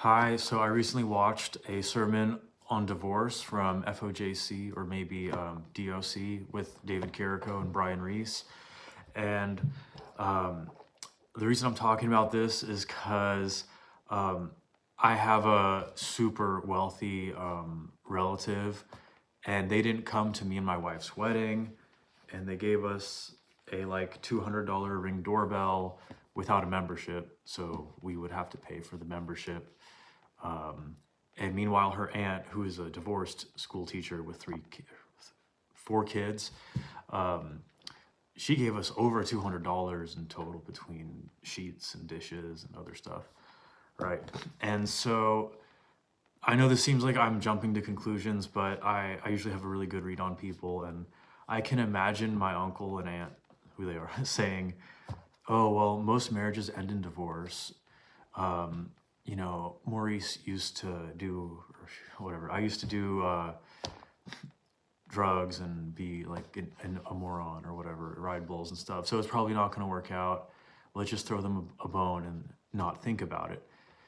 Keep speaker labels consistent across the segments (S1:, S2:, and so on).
S1: Hi, so I recently watched a sermon on divorce from FOJC or maybe DOC with David Carrico and Brian Reese. And um, the reason I'm talking about this is because I have a super wealthy relative, and they didn't come to me and my wife's wedding, and they gave us a like $200 Ring doorbell without a membership, so we would have to pay for the membership. And meanwhile, her aunt, who is a divorced school teacher with four kids, she gave us over $200 in total between sheets and dishes and other stuff, right? And so I know this seems like I'm jumping to conclusions, but I usually have a really good read on people, and I can imagine my uncle and aunt, who they are, saying, oh, well, most marriages end in divorce. You know, Maurice used to do, or whatever, I used to do drugs and be like a moron or whatever, ride bulls and stuff. So it's probably not going to work out. Let's just throw them a bone and not think about it.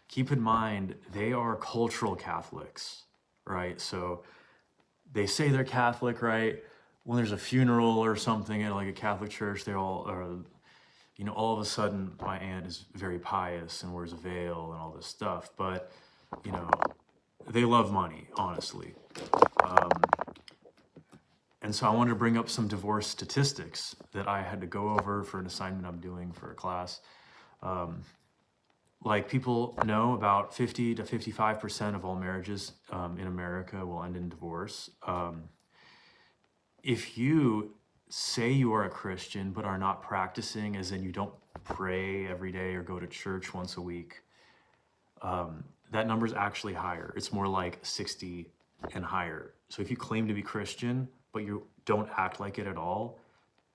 S1: Keep in mind, they are cultural Catholics, right? So they say they're Catholic, right? When there's a funeral or something at like a Catholic church, they all are, you know, all of a sudden my aunt is very pious and wears a veil and all this stuff, but, you know, they love money, honestly. And so I wanted to bring up some divorce statistics that I had to go over for an assignment I'm doing for a class. Like, people know about 50 to 55% of all marriages in America will end in divorce. If you say you are a Christian but are not practicing, as in you don't pray every day or go to church once a week, that number is actually higher. It's more like 60 and higher. So if you claim to be Christian but you don't act like it at all,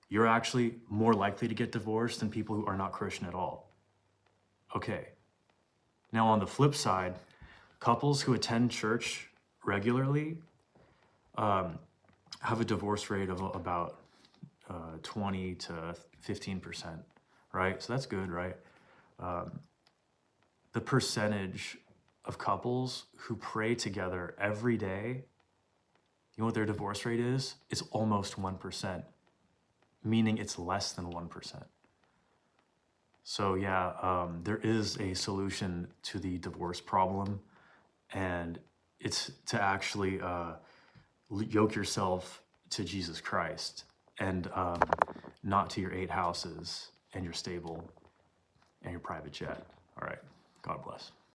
S1: you're actually more likely to get divorced than people who are not Christian at all. Okay. Now on the flip side, couples who attend church regularly have a divorce rate of about 20 to 15%, right? So that's good, right? The percentage of couples who pray together every day, you know what their divorce rate is? It's almost 1%, meaning it's less than 1%. So yeah, there is a solution to the divorce problem, and it's to actually yoke yourself to Jesus Christ and not to your 8 houses and your stable and your private jet. All right, God bless.